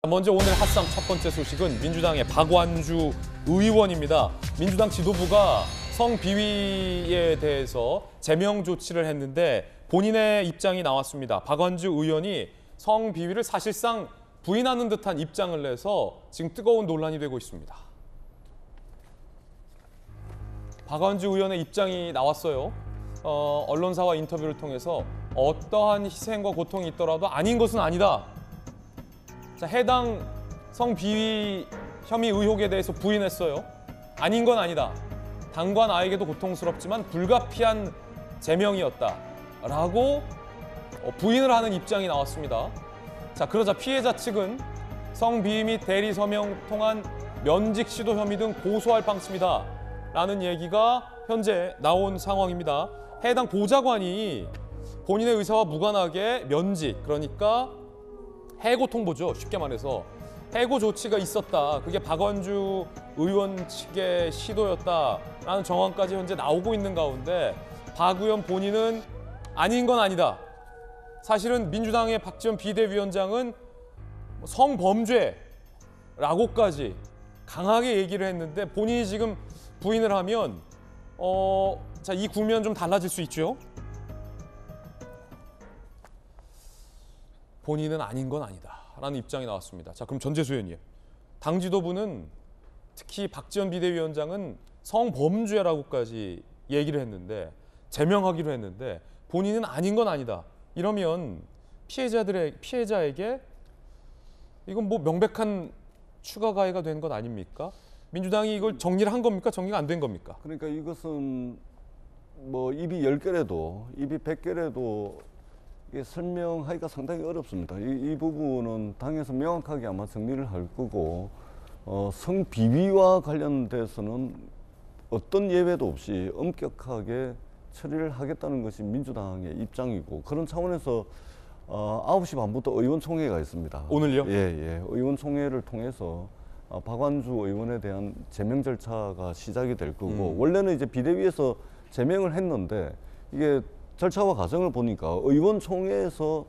먼저 오늘 핫상 첫 번째 소식은 민주당의 박완주 의원입니다. 민주당 지도부가 성비위에 대해서 제명 조치를 했는데 본인의 입장이 나왔습니다. 박완주 의원이 성비위를 사실상 부인하는 듯한 입장을 내서 지금 뜨거운 논란이 되고 있습니다. 박완주 의원의 입장이 나왔어요. 언론사와 인터뷰를 통해서 어떠한 희생과 고통이 있더라도 아닌 것은 아니다. 자, 해당 성비위 혐의 의혹에 대해서 부인했어요. 아닌 건 아니다. 당과 나에게도 고통스럽지만 불가피한 제명이었다라고 부인을 하는 입장이 나왔습니다. 자, 그러자 피해자 측은 성비위 및 대리 서명 통한 면직 시도 혐의 등 고소할 방침이다 라는 얘기가 현재 나온 상황입니다. 해당 보좌관이 본인의 의사와 무관하게 면직, 그러니까 해고 통보죠. 쉽게 말해서 해고 조치가 있었다. 그게 박완주 의원 측의 시도였다라는 정황까지 현재 나오고 있는 가운데 박 의원 본인은 아닌 건 아니다. 사실은 민주당의 박지원 비대위원장은 성범죄라고까지 강하게 얘기를 했는데 본인이 지금 부인을 하면 자, 이 국면 좀 달라질 수 있죠. 본인은 아닌 건 아니다라는 입장이 나왔습니다. 자, 그럼 전재수 의원님, 당 지도부는 특히 박지원 비대위원장은 성범죄라고까지 얘기를 했는데 제명하기로 했는데 본인은 아닌 건 아니다. 이러면 피해자에게 이건 뭐 명백한 추가 가해가 된 것 아닙니까? 민주당이 이걸 정리를 한 겁니까? 정리가 안 된 겁니까? 그러니까 이것은 뭐 입이 10개라도 입이 100개라도 이게 설명하기가 상당히 어렵습니다. 이 부분은 당에서 명확하게 아마 정리를 할 거고 성비위와 관련돼서는 어떤 예외도 없이 엄격하게 처리를 하겠다는 것이 민주당의 입장이고 그런 차원에서 9시 반부터 의원총회가 있습니다. 오늘요? 예. 의원총회를 통해서 박완주 의원에 대한 제명 절차가 시작이 될 거고 원래는 이제 비대위에서 제명을 했는데 이게 절차와 과정을 보니까 의원총회에서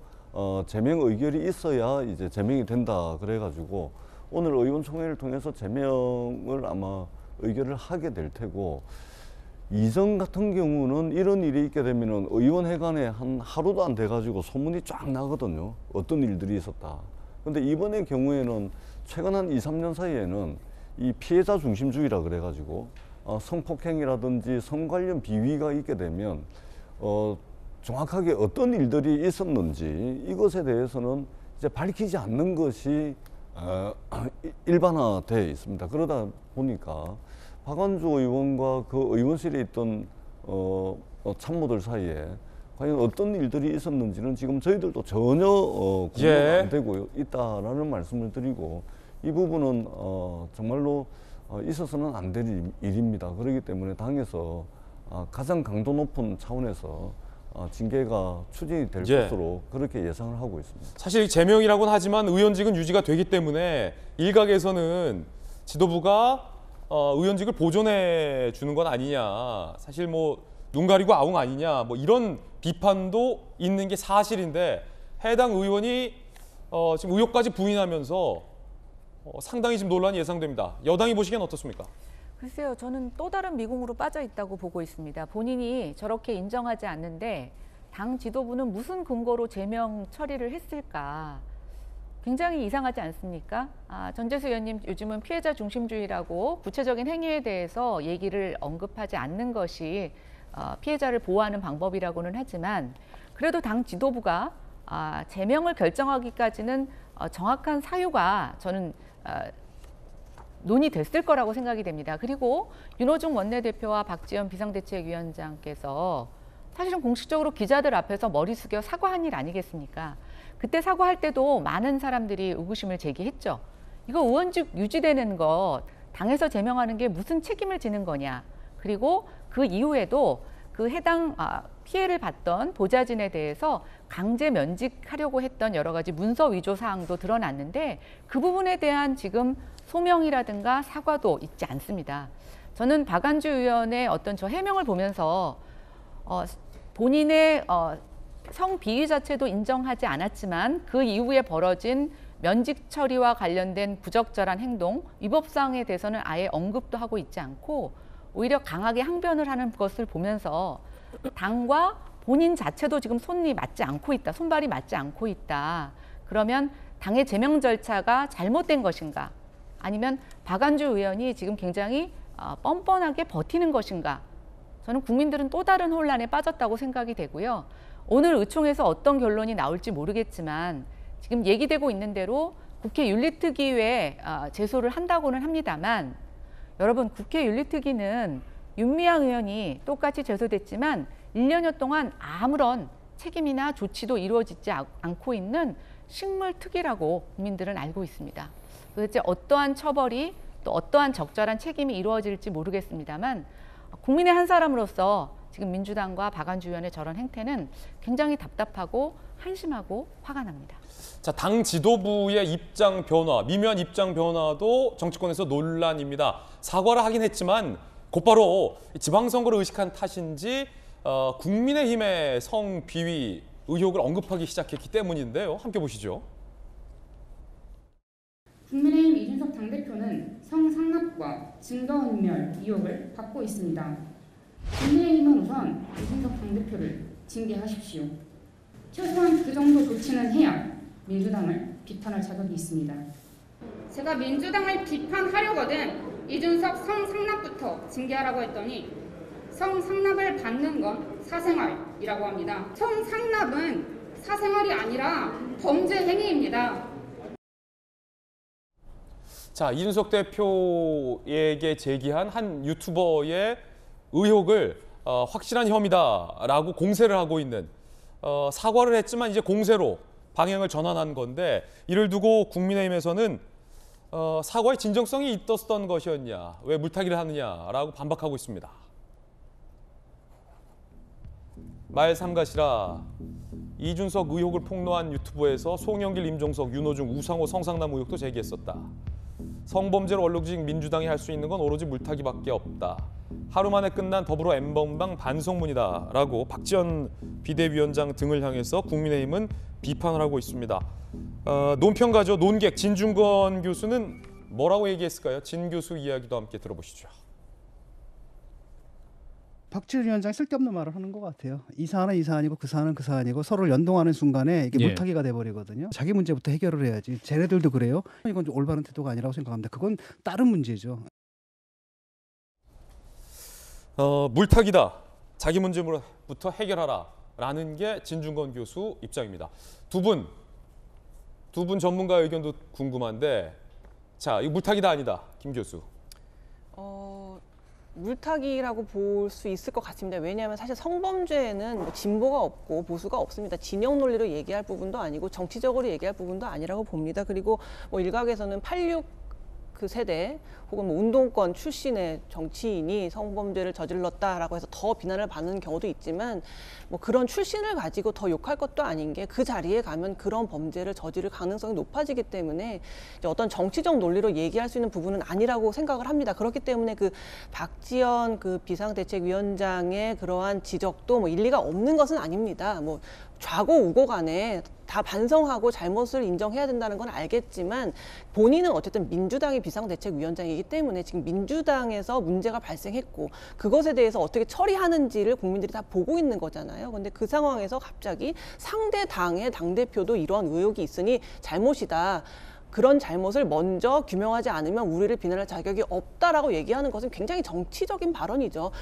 제명 의결이 있어야 이제 제명이 된다 그래가지고 오늘 의원총회를 통해서 제명을 아마 의결을 하게 될 테고 이전 같은 경우는 이런 일이 있게 되면은 의원회관에 한 하루도 안 돼가지고 소문이 쫙 나거든요. 어떤 일들이 있었다. 근데 이번의 경우에는 최근 한 2, 3년 사이에는 이 피해자 중심주의라 그래가지고 성폭행이라든지 성 관련 비위가 있게 되면 정확하게 어떤 일들이 있었는지 이것에 대해서는 이제 밝히지 않는 것이 일반화되어 있습니다. 그러다 보니까 박완주 의원과 그 의원실에 있던 참모들 사이에 과연 어떤 일들이 있었는지는 지금 저희들도 전혀 구분이 안 되고 있다라는 말씀을 드리고 이 부분은 정말로 있어서는 안 될 일입니다. 그렇기 때문에 당에서 가장 강도 높은 차원에서 징계가 추진이 될 것으로 그렇게 예상을 하고 있습니다. 사실 제명이라고는 하지만 의원직은 유지가 되기 때문에 일각에서는 지도부가 의원직을 보존해 주는 건 아니냐, 사실 뭐 눈 가리고 아웅 아니냐, 뭐 이런 비판도 있는 게 사실인데 해당 의원이 지금 의혹까지 부인하면서 상당히 지금 논란이 예상됩니다. 여당이 보시기엔 어떻습니까? 글쎄요, 저는 또 다른 미궁으로 빠져 있다고 보고 있습니다. 본인이 저렇게 인정하지 않는데 당 지도부는 무슨 근거로 제명 처리를 했을까? 굉장히 이상하지 않습니까? 전재수 의원님, 요즘은 피해자 중심주의라고 구체적인 행위에 대해서 얘기를 언급하지 않는 것이 피해자를 보호하는 방법이라고는 하지만 그래도 당 지도부가 제명을 결정하기까지는 정확한 사유가 저는 논의됐을 거라고 생각이 됩니다. 그리고 윤호중 원내대표와 박지원 비상대책위원장께서 사실은 공식적으로 기자들 앞에서 머리 숙여 사과한 일 아니겠습니까? 그때 사과할 때도 많은 사람들이 의구심을 제기했죠. 이거 의원직 유지되는 것, 당에서 제명하는 게 무슨 책임을 지는 거냐. 그리고 그 이후에도 그 해당 피해를 받던 보좌진에 대해서 강제 면직하려고 했던 여러 가지 문서 위조 사항도 드러났는데 그 부분에 대한 지금 소명이라든가 사과도 있지 않습니다. 저는 박완주 의원의 어떤 저 해명을 보면서 본인의 성비위 자체도 인정하지 않았지만 그 이후에 벌어진 면직 처리와 관련된 부적절한 행동, 위법사항에 대해서는 아예 언급도 하고 있지 않고 오히려 강하게 항변을 하는 것을 보면서 당과 본인 자체도 지금 손이 맞지 않고 있다, 손발이 맞지 않고 있다. 그러면 당의 제명 절차가 잘못된 것인가? 아니면 박완주 의원이 지금 굉장히 뻔뻔하게 버티는 것인가? 저는 국민들은 또 다른 혼란에 빠졌다고 생각이 되고요. 오늘 의총에서 어떤 결론이 나올지 모르겠지만 지금 얘기되고 있는 대로 국회 윤리특위에 제소를 한다고는 합니다만 여러분 국회 윤리특위는 윤미향 의원이 똑같이 제소됐지만 1년여 동안 아무런 책임이나 조치도 이루어지지 않고 있는 식물특위라고 국민들은 알고 있습니다. 도대체 어떠한 처벌이 또 어떠한 적절한 책임이 이루어질지 모르겠습니다만 국민의 한 사람으로서 지금 민주당과 박완주 의원의 저런 행태는 굉장히 답답하고 한심하고 화가 납니다. 자, 당 지도부의 입장 변화, 미묘한 입장 변화도 정치권에서 논란입니다. 사과를 하긴 했지만 곧바로 지방선거를 의식한 탓인지 국민의힘의 성비위 의혹을 언급하기 시작했기 때문인데요. 함께 보시죠. 국민의힘 이준석 당대표는 성상납과 증거인멸 의혹을 받고 있습니다. 국민의힘은 우선 이준석 당대표를 징계하십시오. 최소한 그 정도 조치는 해야 민주당을 비판할 자격이 있습니다. 제가 민주당을 비판하려거든 이준석 성상납부터 징계하라고 했더니 성상납을 받는 건 사생활이라고 합니다. 성상납은 사생활이 아니라 범죄 행위입니다. 자, 이준석 대표에게 제기한 한 유튜버의 의혹을 확실한 혐의다라고 공세를 하고 있는 사과를 했지만 이제 공세로 방향을 전환한 건데 이를 두고 국민의힘에서는 사과의 진정성이 있었던 것이었냐, 왜 물타기를 하느냐라고 반박하고 있습니다. 말 삼가시라 이준석 의혹을 폭로한 유튜브에서 송영길, 임종석, 윤호중, 우상호, 성상남 의혹도 제기했었다. 성범죄로 얼룩진 민주당이 할 수 있는 건 오로지 물타기밖에 없다. 하루 만에 끝난 더불어 N번방 반성문이다 라고 박지원 비대위원장 등을 향해서 국민의힘은 비판을 하고 있습니다. 논평가죠. 논객 진중권 교수는 뭐라고 얘기했을까요? 진 교수 이야기도 함께 들어보시죠. 박지원 위원장이 쓸데없는 말을 하는 것 같아요. 이 사안은 이 사안이고 그 사안은 그 사안이고 서로를 연동하는 순간에 이게 물타기가 돼버리거든요. 자기 문제부터 해결을 해야지. 쟤네들도 그래요? 이건 좀 올바른 태도가 아니라고 생각합니다. 그건 다른 문제죠. 물타기다. 자기 문제부터 해결하라라는 게 진중권 교수 입장입니다. 두 분 전문가의 의견도 궁금한데 자, 이거 물타기다 아니다. 김 교수. 물타기라고 볼 수 있을 것 같습니다. 왜냐하면 사실 성범죄에는 뭐 진보가 없고 보수가 없습니다. 진영 논리로 얘기할 부분도 아니고 정치적으로 얘기할 부분도 아니라고 봅니다. 그리고 뭐 일각에서는 86 그 세대 혹은 뭐 운동권 출신의 정치인이 성범죄를 저질렀다라고 해서 더 비난을 받는 경우도 있지만 뭐 그런 출신을 가지고 더 욕할 것도 아닌 게 그 자리에 가면 그런 범죄를 저지를 가능성이 높아지기 때문에 이제 어떤 정치적 논리로 얘기할 수 있는 부분은 아니라고 생각을 합니다. 그렇기 때문에 그 박지원 그 비상대책위원장의 그러한 지적도 뭐 일리가 없는 것은 아닙니다. 뭐 좌고 우고 간에 다 반성하고 잘못을 인정해야 된다는 건 알겠지만 본인은 어쨌든 민주당의 비상대책위원장이기 때문에 지금 민주당에서 문제가 발생했고 그것에 대해서 어떻게 처리하는지를 국민들이 다 보고 있는 거잖아요. 근데 그 상황에서 갑자기 상대 당의 당대표도 이러한 의혹이 있으니 잘못이다. 그런 잘못을 먼저 규명하지 않으면 우리를 비난할 자격이 없다라고 얘기하는 것은 굉장히 정치적인 발언이죠.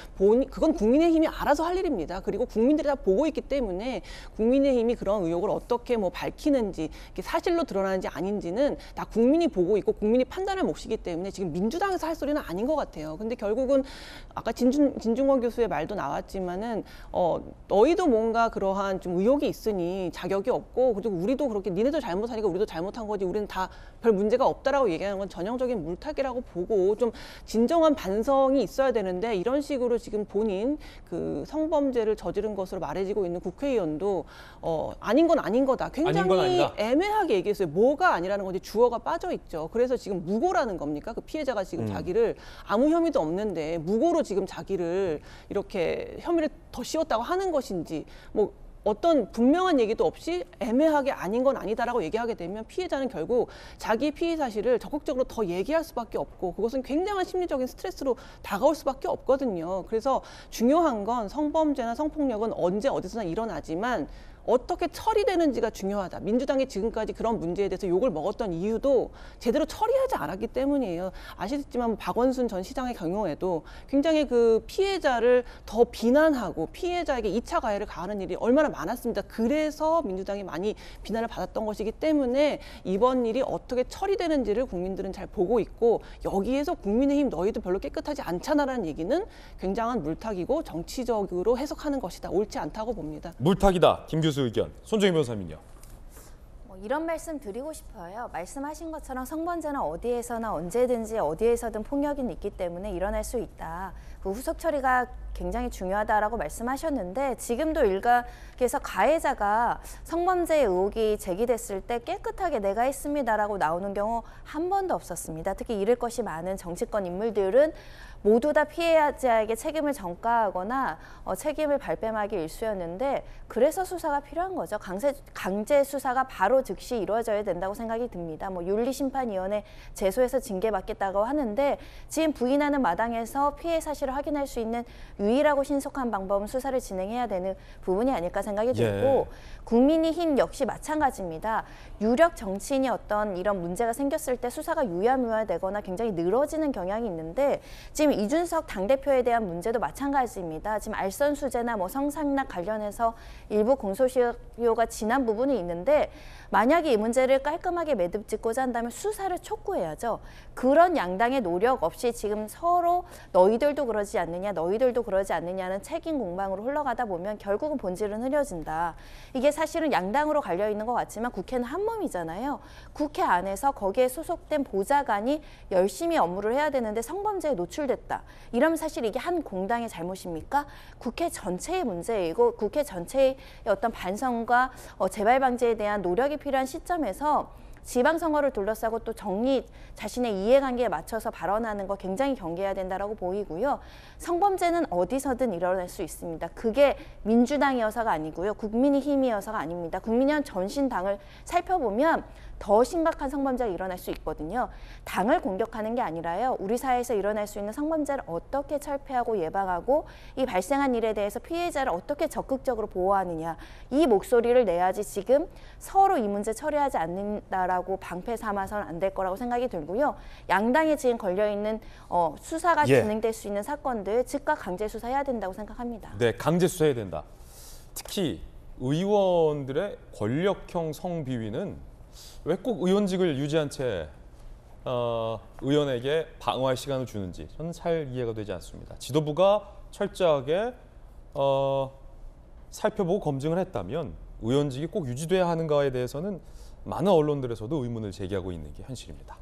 그건 국민의힘이 알아서 할 일입니다. 그리고 국민들이 다 보고 있기 때문에 국민의힘이 그런 의혹을 어떻게 뭐 밝히는지 사실로 드러나는지 아닌지는 다 국민이 보고 있고 국민이 판단할 몫이기 때문에 지금 민주당에서 할 소리는 아닌 것 같아요. 근데 결국은 아까 진중권 교수의 말도 나왔지만은 너희도 뭔가 그러한 좀 의혹이 있으니 자격이 없고 그리고 우리도 그렇게 니네들 잘못하니까 우리도 잘못한 거지 우리는 다 별 문제가 없다라고 얘기하는 건 전형적인 물타기라고 보고 좀 진정한 반성이 있어야 되는데 이런 식으로 지금 본인 그 성범죄를 저지른 것으로 말해지고 있는 국회의원도 아닌 건 아닌 거다. 굉장히 애매하게 얘기했어요. 뭐가 아니라는 건지 주어가 빠져 있죠. 그래서 지금 무고라는 겁니까? 그 피해자가 지금 자기를 아무 혐의도 없는데 무고로 지금 자기를 이렇게 혐의를 더 씌웠다고 하는 것인지 뭐 어떤 분명한 얘기도 없이 애매하게 아닌 건 아니다라고 얘기하게 되면 피해자는 결국 자기 피해 사실을 적극적으로 더 얘기할 수밖에 없고 그것은 굉장한 심리적인 스트레스로 다가올 수밖에 없거든요. 그래서 중요한 건 성범죄나 성폭력은 언제 어디서나 일어나지만 어떻게 처리되는지가 중요하다. 민주당이 지금까지 그런 문제에 대해서 욕을 먹었던 이유도 제대로 처리하지 않았기 때문이에요. 아시겠지만 박원순 전 시장의 경우에도 굉장히 그 피해자를 더 비난하고 피해자에게 2차 가해를 가하는 일이 얼마나 많았습니다. 그래서 민주당이 많이 비난을 받았던 것이기 때문에 이번 일이 어떻게 처리되는지를 국민들은 잘 보고 있고 여기에서 국민의힘 너희도 별로 깨끗하지 않잖아라는 얘기는 굉장한 물타기고 정치적으로 해석하는 것이다. 옳지 않다고 봅니다. 물타기다. 김 교수 의견. 손정희 변호사님요. 이런 말씀 드리고 싶어요. 말씀하신 것처럼 성범죄는 어디에서나 언제든지 어디에서든 폭력이 있기 때문에 일어날 수 있다. 그 후속 처리가 굉장히 중요하다라고 말씀하셨는데 지금도 일각에서 가해자가 성범죄 의혹이 제기됐을 때 깨끗하게 내가 했습니다라고 나오는 경우 한 번도 없었습니다. 특히 잃을 것이 많은 정치권 인물들은 모두 다 피해자에게 책임을 전가하거나 책임을 발뺌하기 일쑤였는데 그래서 수사가 필요한 거죠. 강제 수사가 바로 즉시 이루어져야 된다고 생각이 듭니다. 윤리심판위원회 제소해서 징계받겠다고 하는데 지금 부인하는 마당에서 피해 사실을 확인할 수 있는 유일하고 신속한 방법은 수사를 진행해야 되는 부분이 아닐까 생각이 들고 국민의힘 역시 마찬가지입니다. 유력 정치인이 어떤 이런 문제가 생겼을 때 수사가 유야무야되거나 굉장히 늘어지는 경향이 있는데 지금 이준석 당대표에 대한 문제도 마찬가지입니다. 지금 알선수재나 성상납 관련해서 일부 공소시효가 지난 부분이 있는데 만약에 이 문제를 깔끔하게 매듭짓고자 한다면 수사를 촉구해야죠. 그런 양당의 노력 없이 지금 서로 너희들도 그러지 않느냐, 너희들도 그러지 않느냐는 책임 공방으로 흘러가다 보면 결국은 본질은 흐려진다. 이게 사실은 양당으로 갈려 있는 것 같지만 국회는 한 몸이잖아요. 국회 안에서 거기에 소속된 보좌관이 열심히 업무를 해야 되는데 성범죄에 노출됐다. 이러면 사실 이게 한 공당의 잘못입니까? 국회 전체의 문제이고 국회 전체의 어떤 반성과 재발 방지에 대한 노력이 필요한 시점에서 지방선거를 둘러싸고 또 자신의 이해관계에 맞춰서 발언하는 거 굉장히 경계해야 된다라고 보이고요. 성범죄는 어디서든 일어날 수 있습니다. 그게 민주당이어서가 아니고요. 국민의힘이어서가 아닙니다. 국민의힘 전신 당을 살펴보면 더 심각한 성범죄가 일어날 수 있거든요. 당을 공격하는 게 아니라요. 우리 사회에서 일어날 수 있는 성범죄를 어떻게 철폐하고 예방하고 이 발생한 일에 대해서 피해자를 어떻게 적극적으로 보호하느냐. 이 목소리를 내야지 지금 서로 이 문제 처리하지 않는다라고 방패 삼아서는 안 될 거라고 생각이 들고요. 양당에 지금 걸려있는 수사가 진행될 수 있는 사건들 즉각 강제 수사해야 된다고 생각합니다. 네, 강제 수사해야 된다. 특히 의원들의 권력형 성비위는 왜 꼭 의원직을 유지한 채 의원에게 방어할 시간을 주는지 저는 잘 이해가 되지 않습니다. 지도부가 철저하게 살펴보고 검증을 했다면 의원직이 꼭 유지돼야 하는가에 대해서는 많은 언론들에서도 의문을 제기하고 있는 게 현실입니다.